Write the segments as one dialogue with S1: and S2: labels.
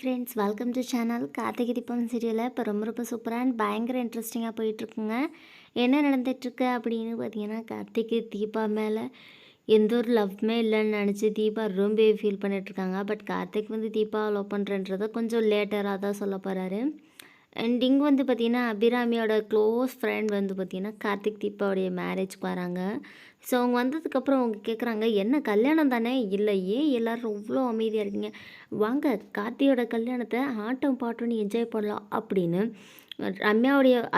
S1: Friends, welcome to channel. Karthigai Deepam சீரியலில் இப்போ ரொம்ப ரொம்ப சூப்பராக அண்ட் பயங்கர இன்ட்ரெஸ்டிங்காக போயிட்டுருக்குங்க. என்ன நடந்துகிட்ருக்கு அப்படின்னு பார்த்தீங்கன்னா, கார்த்திகை தீபா மேலே எந்த ஒரு லவ்மே இல்லைன்னு நினச்சி தீபா ரொம்ப ஃபீல் பண்ணிகிட்ருக்காங்க. பட் கார்த்திக் வந்து தீபாவை லவ் பண்ணுறன்றதை கொஞ்சம் லேட்டராக தான் சொல்ல போகிறாரு. அண்ட் இங்கே வந்து பார்த்திங்கன்னா, அபிராமியோட க்ளோஸ் ஃப்ரெண்ட் வந்து பார்த்திங்கன்னா கார்த்திக் தீபாவுடைய மேரேஜ்க்கு வராங்க. ஸோ அவங்க வந்ததுக்கப்புறம் அவங்க கேட்குறாங்க, என்ன கல்யாணம் தானே, இல்லை ஏன் எல்லோரும் இவ்வளோ அமைதியாக இருக்கீங்க, வாங்க கார்த்தியோட கல்யாணத்தை ஆட்டம் பாட்டோன்னு என்ஜாய் பண்ணலாம் அப்படின்னு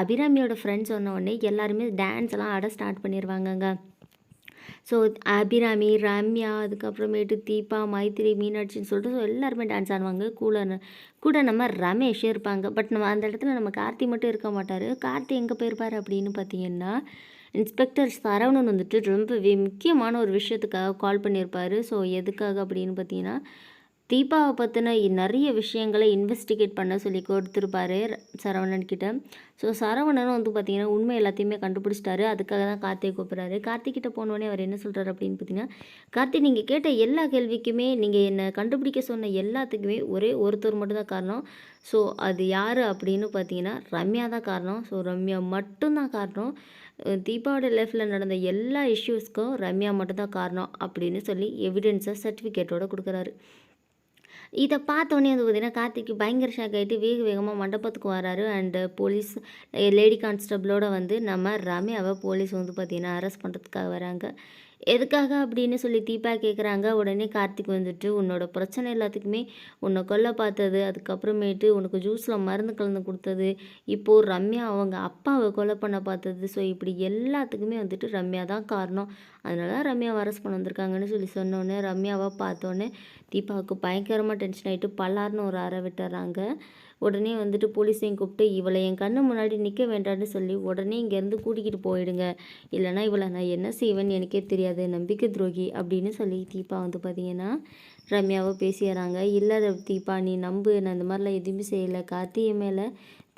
S1: அபிராமியோட ஃப்ரெண்ட்ஸ் சொன்ன உடனே எல்லாருமே டான்ஸ் எல்லாம் ஆட ஸ்டார்ட் பண்ணிடுவாங்கங்க. ஸோ அபிராமி, ரம்யா, அதுக்கப்புறமேட்டு தீபா, மைத்திரி, மீனாட்சின்னு சொல்லிட்டு ஸோ எல்லாருமே டான்ஸ் ஆடுவாங்க. கூட நம்ம ரமேஷே இருப்பாங்க. பட் நம்ம அந்த இடத்துல நம்ம கார்த்தி மட்டும் இருக்க மாட்டார். கார்த்தி எங்கே போயிருப்பார் அப்படின்னு பார்த்தீங்கன்னா, இன்ஸ்பெக்டர் சரவணன் வந்துட்டு ரொம்ப முக்கியமான ஒரு விஷயத்துக்காக கால் பண்ணியிருப்பார். ஸோ எதுக்காக அப்படின்னு பார்த்தீங்கன்னா, தீபாவை பற்றின நிறைய விஷயங்களை இன்வெஸ்டிகேட் பண்ண சொல்லி கொடுத்துருப்பாரு சரவணன்கிட்ட. ஸோ சரவணனும் வந்து பார்த்திங்கன்னா உண்மை எல்லாத்தையுமே கண்டுபிடிச்சிட்டாரு. அதுக்காக தான் கார்த்திகை கூப்பிட்றாரு. கார்த்திகிட்ட போனோடனே அவர் என்ன சொல்கிறார் அப்படின்னு பார்த்தீங்கன்னா, கார்த்திக் நீங்கள் கேட்ட எல்லா கேள்விக்குமே நீங்கள் என்னை கண்டுபிடிக்க சொன்ன எல்லாத்துக்குமே ஒரே ஒருத்தர் மட்டும்தான் காரணம். ஸோ அது யார் அப்படின்னு பார்த்தீங்கன்னா ரம்யா தான் காரணம். ஸோ ரம்யா மட்டும்தான் காரணம். தீபாவோட லைஃப்பில் நடந்த எல்லா இஷ்யூஸ்க்கும் ரம்யா மட்டும்தான் காரணம் அப்படின்னு சொல்லி எவிடென்ஸை சர்டிஃபிகேட்டோடு கொடுக்குறாரு. இதை பார்த்தோன்னே வந்து பார்த்திங்கன்னா கார்த்திக் பயங்கர ஷாக் ஆகிட்டு வேகமாக மண்டபத்துக்கு வராரு. அண்டு போலீஸ் லேடி கான்ஸ்டபிளோட வந்து நம்ம ரம்யாவை போலீஸ் வந்து பார்த்திங்கன்னா அரெஸ்ட் பண்ணுறதுக்காக வராங்க. எதுக்காக அப்படின்னு சொல்லி தீபா கேட்குறாங்க. உடனே கார்த்திக் வந்துட்டு, உன்னோட பிரச்சனை எல்லாத்துக்குமே உன்னை கொல்ல பார்த்தது, அதுக்கப்புறமேட்டு உனக்கு ஜூஸில் மருந்து கலந்து கொடுத்தது, இப்போது ரம்யா அவங்க அப்பாவை கொலை பண்ண பார்த்தது, ஸோ இப்படி எல்லாத்துக்குமே வந்துட்டு ரம்யா தான் காரணம், அதனால ரம்யாவை அரெஸ்ட் பண்ண வந்திருக்காங்கன்னு சொல்லி சொன்னோன்னே ரம்யாவை பார்த்தோன்னே தீபாவுக்கு பயங்கரமாக டென்ஷன் ஆகிட்டு பல்லார்னு ஒரு அறை விட்டுறாங்க. உடனே வந்துட்டு போலீஸையும் கூப்பிட்டு, இவளை என் கண்ணு முன்னாடி நிற்க வேண்டான்னு சொல்லி உடனே இங்கேருந்து கூட்டிக்கிட்டு போயிடுங்க, இல்லைனா இவளை நான் என்ன செய்வேன்னு எனக்கே தெரியாது, நம்பிக்கை துரோகி அப்படின்னு சொல்லி தீபா வந்து பார்த்திங்கன்னா ரம்யாவை பேசிடுறாங்க. இல்லை தீபா நீ நம்பு, நான் இந்த மாதிரிலாம் எதுவுமே செய்யலை, கார்த்திகை மேலே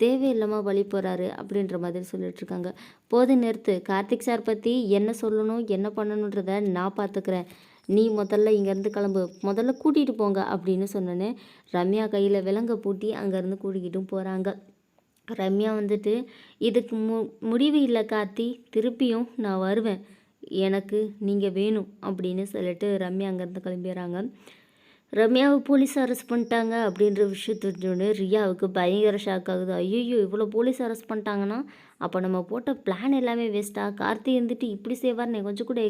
S1: தேவையில்லாமல் வழி போகிறாரு அப்படின்ற மாதிரி சொல்லிட்டுருக்காங்க. போது நிறுத்து, கார்த்திக் சார் பற்றி என்ன சொல்லணும் என்ன பண்ணணுன்றதை நான் பார்த்துக்கிறேன், நீ முதல்ல இங்கேருந்து கிளம்பு, முதல்ல கூட்டிகிட்டு போங்க அப்படின்னு சொன்னோன்னே ரம்யா கையில் விலங்கை பூட்டி அங்கேருந்து கூட்டிக்கிட்டும் போகிறாங்க. ரம்யா வந்துட்டு, இதுக்கு முடிவு இல்லை கார்த்தி, திருப்பியும் நான் வருவேன், எனக்கு நீங்கள் வேணும் அப்படின்னு சொல்லிட்டு ரம்யா அங்கேருந்து கிளம்பிடுறாங்க. ரம்யாவை போலீஸ் அரெஸ்ட் பண்ணிட்டாங்க அப்படின்ற விஷயம் தெரிஞ்சோடனே ரியாவுக்கு பயங்கர ஷாக் ஆகுது. ஐயோ இவ்வளோ போலீஸ் அரெஸ்ட் பண்ணிட்டாங்கன்னா அப்போ நம்ம போட்ட பிளான் எல்லாமே வேஸ்ட்டாக, கார்த்தி இருந்துட்டு இப்படி செய்வார்னு கொஞ்சம் கூட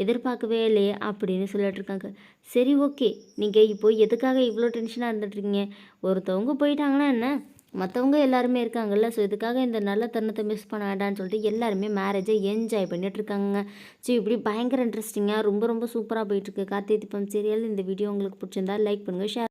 S1: எதிர்பார்க்கவே இல்லையே அப்படின்னு சொல்லிட்டு இருக்காங்க. சரி ஓகே, நீங்கள் இப்போ எதுக்காக இவ்வளோ டென்ஷனாக இருந்துட்டுருக்கீங்க, ஒருத்தவங்க போயிட்டாங்கன்னா என்ன, மற்றவங்க எல்லாருமே இருக்காங்கல்ல, ஸோ இதுக்காக இந்த நல்ல தருணத்தை மிஸ் பண்ண வேண்டாம்னு சொல்லிட்டு எல்லாருமே மேரேஜை என்ஜாய் பண்ணிட்டுருக்காங்க. ஸோ இப்படி பயங்கர இன்ட்ரெஸ்டிங்காக ரொம்ப ரொம்ப சூப்பராக போயிட்டுருக்கு கார்த்திகை தீபம் சீரியல். இந்த வீடியோ உங்களுக்கு பிடிச்சிருந்தா லைக் பண்ணுங்கள், ஷேர்